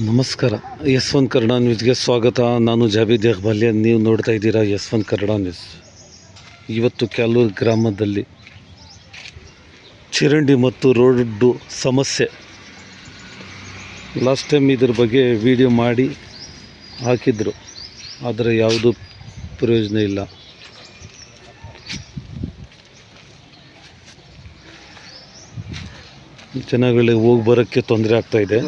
ನಮಸ್ಕಾರ. S1 ಕನ್ನಡ ನ್ಯೂಸ್ಗೆ ಸ್ವಾಗತ. ನಾನು ಜಾವೇದ್ ಇಕ್ಬಾಲ್. ನೀವು ನೋಡ್ತಾ ಇದ್ದೀರಾ S1 ಕನ್ನಡ ನ್ಯೂಸ್. ಇವತ್ತು ಕ್ಯಾಲೂರು ಗ್ರಾಮದಲ್ಲಿ ಚರಂಡಿ ಮತ್ತು ರೋಡು ಸಮಸ್ಯೆ. ಲಾಸ್ಟ್ ಟೈಮ್ ಇದ್ರ ಬಗ್ಗೆ ವಿಡಿಯೋ ಮಾಡಿ ಹಾಕಿದ್ರು, ಆದರೆ ಯಾವುದೂ ಪ್ರಯೋಜನ ಇಲ್ಲ. ಜನಗಳಿಗೆ ಹೋಗಿ ಬರೋಕ್ಕೆ ತೊಂದರೆ ಆಗ್ತಾಯಿದೆ.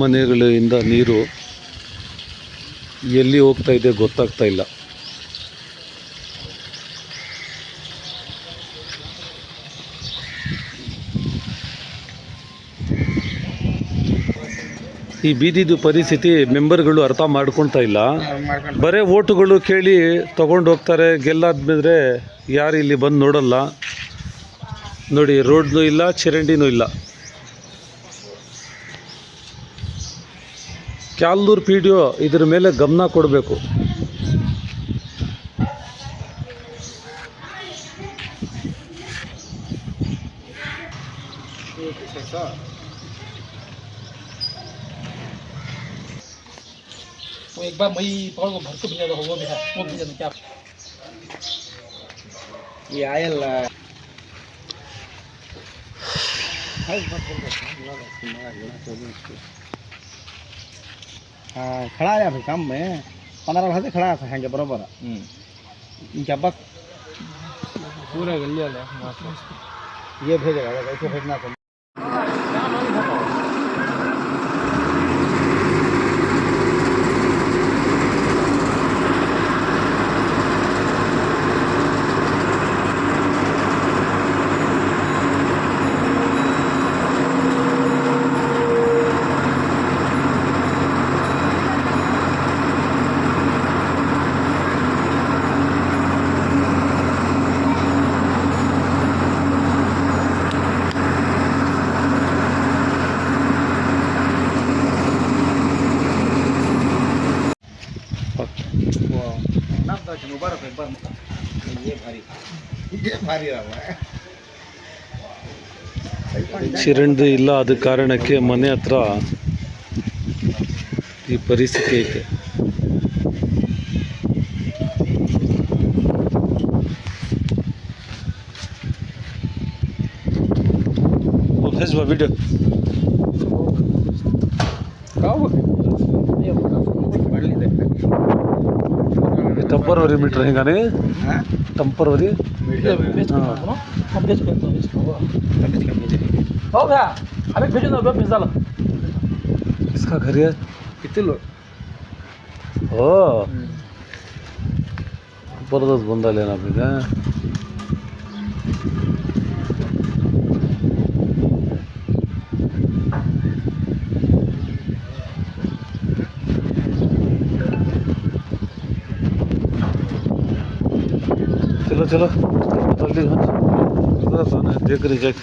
ಮನೆಗಳಿಂದ ನೀರು ಎಲ್ಲಿ ಹೋಗ್ತಾ ಇದೆ ಗೊತ್ತಾಗ್ತಾ ಇಲ್ಲ. ಈ ಬೀದಿದು ಪರಿಸ್ಥಿತಿ ಮೆಂಬರ್ಗಳು ಅರ್ಥ ಮಾಡ್ಕೊಳ್ತಾ ಇಲ್ಲ. ಬರೀ ಓಟುಗಳು ಕೇಳಿ ತಗೊಂಡು ಹೋಗ್ತಾರೆ. ಗೆಲ್ಲಾದ್ಮೇಲೆ ಯಾರು ಇಲ್ಲಿ ಬಂದು ನೋಡಲ್ಲ. ನೋಡಿ, ರೋಡ್ನೂ ಇಲ್ಲ, ಚರಂಡಿನೂ ಇಲ್ಲ. ಕ್ಯಾಲೂರು PDO ಇದ್ರ ಮೇಲೆ ಗಮನ ಕೊಡಬೇಕು. एक बार मई पावर को भर के भेजा वो भेजा क्या ये आयल खड़ा है भाई काम में 15 से खड़ा था हैंगे बराबर इनके अब पूरा गली वाले ये भेजेगा ऐसे भेजना था. मुबारक एक बार ये भारी रहा है. ಚರಂಡಿ ಇಲ್ಲ, ಆದ ಕಾರಣಕ್ಕೆ ಮನೆ ಹತ್ರ ಈ ಪರಿಸ್ಥಿತಿ ಐತೆ. ವಿಡಿಯೋ ಟೆಂಪರವರಿ मीटर ಹಿಂಗಾನೆ ಟೆಂಪರವರಿ हो भैया हमें भेजो ना भेज डालो. किसका घर है? कितने लोग ओ जबरदस्त बंदा लेना पड़ेगा. चलो चलो जल्दी देख रही देख.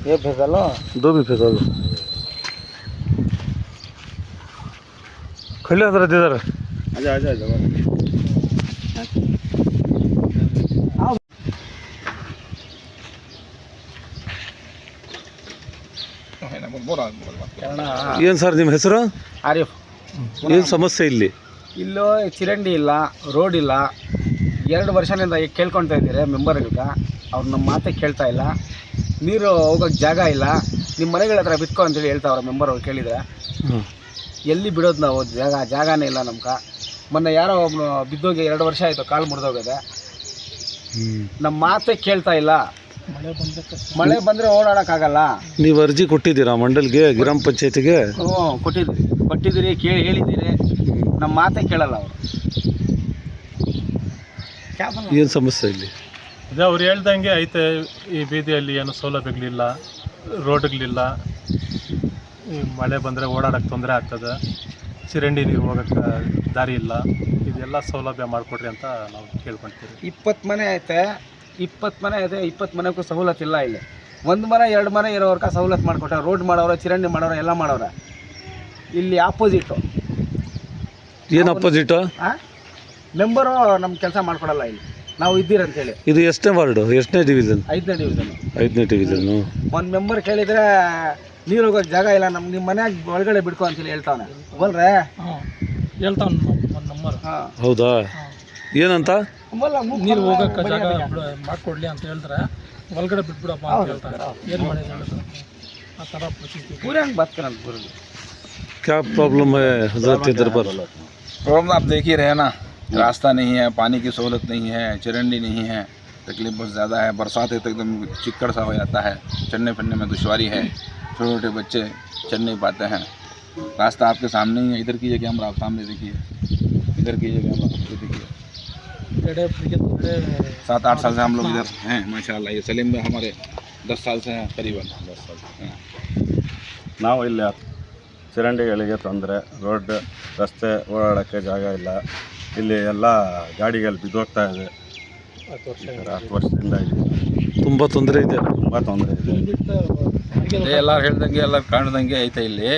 ये भेजा लो, 2 भी भेजा लो. खड़े हजरा दे दर आजा आजा आजा ಏನು ಸರ್ ನಿಮ್ಮ ಹೆಸರು? ಆರಿಫ್. ಏನು ಸಮಸ್ಯೆ ಇಲ್ಲಿ? ಇಲ್ಲೂ ಚರಂಡಿ ಇಲ್ಲ, ರೋಡ್ ಇಲ್ಲ. 2 ವರ್ಷದಿಂದ ಈಗ ಕೇಳ್ಕೊಳ್ತಾ ಇದ್ದೀರಿ ಮೆಂಬರ್ಗಳಿಗೆ. ಅವ್ರು ನಮ್ಮ ಮಾತೇ ಕೇಳ್ತಾ ಇಲ್ಲ. ನೀರು ಹೋಗೋಕ್ಕೆ ಜಾಗ ಇಲ್ಲ. ನಿಮ್ಮ ಮನೆಗಳ ಹತ್ರ ಬಿತ್ಕೊ ಅಂತೇಳಿ ಹೇಳ್ತಾವ್ರೆ ಮೆಂಬರ್ ಅವ್ರು ಕೇಳಿದರೆ. ಎಲ್ಲಿ ಬಿಡೋದು ನಾವು? ಜಾಗನೇ ಇಲ್ಲ ನಮ್ಗೆ. ಮೊನ್ನೆ ಯಾರೋ ಒಬ್ಬನು ಬಿದ್ದೋಗಿ 2 ವರ್ಷ ಆಯಿತು, ಕಾಲು ಮುರಿದೋಗಿದೆ. ನಮ್ಮ ಮಾತೇ ಕೇಳ್ತಾ ಇಲ್ಲ. ಮಳೆ ಬಂದರೆ ಓಡಾಡೋಕ್ಕಾಗಲ್ಲ. ನೀವು ಅರ್ಜಿ ಕೊಟ್ಟಿದ್ದೀರಾ ಮಂಡಲ್ಗೆ, ಗ್ರಾಮ ಪಂಚಾಯತಿಗೆ? ಹ್ಞೂ ಕೊಟ್ಟಿದ್ದೀರಿ, ಕೇಳಿ ಹೇಳಿದ್ದೀರಿ. ನಮ್ಮ ಮಾತೇ ಕೇಳಲ್ಲ ಅವರು. ಏನು ಸಮಸ್ಯೆ ಇಲ್ಲಿ? ಅದೇ ಅವ್ರು ಹೇಳ್ದಂಗೆ ಐತೆ. ಈ ಬೀದಿಯಲ್ಲಿ ಏನು ಸೌಲಭ್ಯಗಳಿಲ್ಲ, ರೋಡ್ಗಳಿಲ್ಲ. ಈ ಮಳೆ ಬಂದರೆ ಓಡಾಡೋಕ್ಕೆ ತೊಂದರೆ ಆಗ್ತದೆ. ಚರಂಡಿ ನೀರು ಹೋಗೋಕ್ಕೆ ದಾರಿ ಇಲ್ಲ. ಇದೆಲ್ಲ ಸೌಲಭ್ಯ ಮಾಡಿಕೊಡ್ರಿ ಅಂತ ನಾವು ಕೇಳ್ಕೊಳ್ತೀವಿ. 20 ಮನೆ ಐತೆ, 20 ಮನೆ ಇದೆ. 20 ಮನೆಗೂ ಸವಲತ್ತಿಲ್ಲ ಇಲ್ಲಿ. 1 ಮನೆ 2 ಮನೆ ಇರೋರ್ಗೆ ಸವಲತ್ತು ಮಾಡಿಕೊಟ್ಟ. ರೋಡ್ ಮಾಡೋರು, ಚರಂಡಿ ಮಾಡೋರು, ಎಲ್ಲ ಮಾಡೋರು. ಇಲ್ಲಿ ಆಪೋಸಿಟ್ಟು ಏನು ಅಪೋಸಿಟು? ಮೆಂಬರು ನಮ್ಮ ಕೆಲಸ ಮಾಡ್ಕೊಡಲ್ಲ ಇಲ್ಲಿ, ನಾವು ಇದ್ದೀರಂತೇಳಿ. ಇದು ಎಷ್ಟನೇ ವಾರ್ಡು, ಎಷ್ಟನೇ ಡಿವಿಷನ್? 5ನೇ ಡಿವಿಷನ್. 5ನೇ ಡಿವಿಷನ್ನು. ಒಂದು ಮೆಂಬರ್ ಕೇಳಿದರೆ ನೀರು ಹೋಗೋಕೆ ಜಾಗ ಇಲ್ಲ, ನಿಮ್ಮ ಮನೆಯಾಗ ಒಳಗಡೆ ಬಿಡ್ಕೊ ಅಂತೇಳಿ ಹೇಳ್ತಾವನೆ. ಬಲ್ರೆ ಹೇಳ್ತಾನೆ ಒಂದು ನಂಬರ್. ಹೌದಾ? ಏನಂತ? ನೀರು ಹೋಗೋಕೆ ಜಾಗ ಮಾಡಿಕೊಡ್ಲಿ ಅಂತ ಹೇಳಿದ್ರೆ ಒಳಗಡೆ ಬಿಟ್ಬಿಡಪ್ಪ ಅಂತ ಹೇಳ್ತಾರೆ. ಏನು ಮಾಡಿ ಹೇಳಿದ್ರು ಆ ಥರ ಪರಿಸ್ಥಿತಿ. ಪೂರ ಹಂಗೆ ಬದುಕಂತ ಬರೋದು. क्या प्रॉब्लम है हजरत इधर पर? प्रॉब्लम आप देख ही रहे हैं ना, रास्ता नहीं है, पानी की सहूलत नहीं है, चरंडी नहीं है, तकलीफ बहुत ज़्यादा है। बरसात है तो एकदम चिक्कड़ सा हो जाता है, चलने फिरने में दुश्वारी है, छोटे छोटे बच्चे चल नहीं पाते हैं। रास्ता आपके सामने ही है, इधर कीजिए कैमरा, आप सामने देखिए, इधर कीजिए कैमरा, देखिए। 7-8 साल से हम लोग इधर हैं माशाल्लाह। ये सलीम में हमारे 10 साल से हैं करीबन 10 साल से। ನಾವು ಇಲ್ಲಿ ಚರಂಡಿಗಳಿಗೆ ತೊಂದರೆ, ರೋಡ್ ರಸ್ತೆ ಓಡಾಡೋಕ್ಕೆ ಜಾಗ ಇಲ್ಲ, ಇಲ್ಲಿ ಎಲ್ಲ ಗಾಡಿಗಳು ಬಿದ್ದೋಗ್ತಾ ಇದೆ. 10 ವರ್ಷದಿಂದ ಇದೆ, ತುಂಬ ತೊಂದರೆ ಇದೆ. ತುಂಬ ತೊಂದರೆ ಇದೆ. ಎಲ್ಲರೂ ಹೇಳ್ದಂಗೆ ಎಲ್ಲರೂ ಕಾಣ್ದಂಗೆ ಐತೆ ಇಲ್ಲಿ.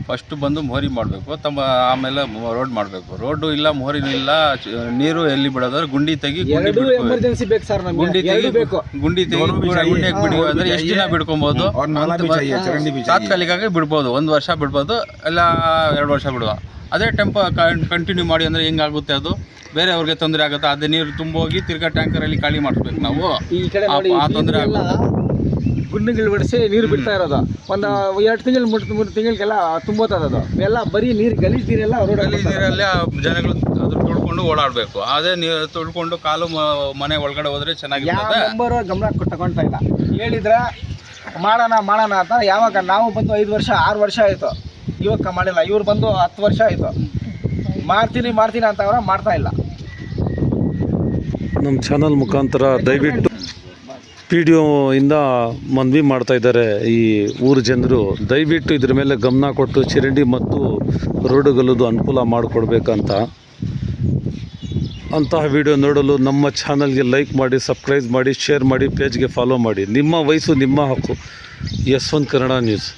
ಫಸ್ಟ್ ಬಂದು ಮೋರಿ ಮಾಡಬೇಕು, ಆಮೇಲೆ ರೋಡ್ ಮಾಡಬೇಕು. ರೋಡು ಇಲ್ಲ, ಮೋರಿನೂ ಇಲ್ಲ, ನೀರು ಎಲ್ಲಿ ಬಿಡೋದ್ರೆ ಗುಂಡಿ ತೆಗಿ, ಎಮರ್ಜೆನ್ಸಿ ಬೇಕು ಸರ್ ನಮಗೆ. ಗುಂಡಿ ತೆಗಿ, ಗುಂಡಿಗೆ ಬಿಡಿ ಅಂದ್ರೆ ಎಷ್ಟು ದಿನ ಬಿಡ್ಕೊಬೋದು? ತಾತ್ಕಾಲಿಕವಾಗಿ ಬಿಡ್ಬೋದು, 1 ವರ್ಷ ಬಿಡ್ಬೋದು, ಇಲ್ಲ 2 ವರ್ಷ ಬಿಡುವ. ಅದೇ ಟೆಂಪೋ ಕಂಟಿನ್ಯೂ ಮಾಡಿ ಅಂದರೆ ಹೆಂಗಾಗುತ್ತೆ? ಅದು ಬೇರೆಯವ್ರಿಗೆ ತೊಂದರೆ ಆಗುತ್ತೆ. ಅದೇ ನೀರು ತುಂಬೋಗಿ ತಿರ್ಗಾ ಟ್ಯಾಂಕರಲ್ಲಿ ಖಾಲಿ ಮಾಡಿಸ್ಬೇಕು ನಾವು. ಈ ಕಡೆ ನೋಡಿ, ಆ ತೊಂದರೆ ಆಗುತ್ತೆ. ಗುಂಡಿಗಳು ಬಿಡಿಸಿ ನೀರು ಬಿಡ್ತಾ ಇರೋದು. ಒಂದು 2 ತಿಂಗಳು 3 ತಿಂಗಳಿಗೆಲ್ಲ ತುಂಬೋತದ ಅದು. ಎಲ್ಲ ಬರೀ ನೀರು ಗಲೀಜ್ ನೀರೆಲ್ಲ ಗಲೀಜ್ ನೀರಲ್ಲೇ ಜನಗಳು ಅದ್ರ ತುಳ್ಕೊಂಡು ಓಡಾಡಬೇಕು. ಅದೇ ನೀರು ತುಳ್ಕೊಂಡು ಕಾಲು ಮನೆ ಒಳಗಡೆ ಹೋದ್ರೆ ಚೆನ್ನಾಗಿರ್ತದೆ. ನಂಬರು ಗಮನ ತಗೊಳ್ತಾ ಇಲ್ಲ. ಹೇಳಿದ್ರೆ ಮಾಡೋಣ ಅಂತ ಯಾವಾಗ ನಾವು ಬಂದು 5 ವರ್ಷ 6 ವರ್ಷ ಆಯಿತು, ಇವಾಗ ಮಾಡಿಲ್ಲ. ಇವ್ರು ಬಂದು 10 ವರ್ಷ ಆಯಿತು. ಮಾಡ್ತೀನಿ ಅಂತ ಅವ್ರ ಮಾಡ್ತಾ ಇಲ್ಲ. ನಮ್ಮ ಚಾನಲ್ ಮುಖಾಂತರ ದಯವಿಟ್ಟು PDO ಇಂದ ಮನವಿ ಮಾಡ್ತಾ ಇದ್ದಾರೆ ಈ ಊರ ಜನರು, ದಯವಿಟ್ಟು ಇದ್ರ ಮೇಲೆ ಗಮನ ಕೊಟ್ಟು ಚರಂಡಿ ಮತ್ತು ರೋಡುಗಳದ್ದು ಅನುಕೂಲ ಮಾಡಿಕೊಡ್ಬೇಕಂತ. ಅಂತಹ ವಿಡಿಯೋ ನೋಡಲು ನಮ್ಮ ಚಾನಲ್ಗೆ ಲೈಕ್ ಮಾಡಿ, ಸಬ್ಸ್ಕ್ರೈಬ್ ಮಾಡಿ, ಶೇರ್ ಮಾಡಿ, ಪೇಜ್ಗೆ ಫಾಲೋ ಮಾಡಿ. ನಿಮ್ಮ ವಯಸ್ಸು ನಿಮ್ಮ ಹಕ್ಕು. ಯಶವಂತ್ ಕನ್ನಡ ನ್ಯೂಸ್.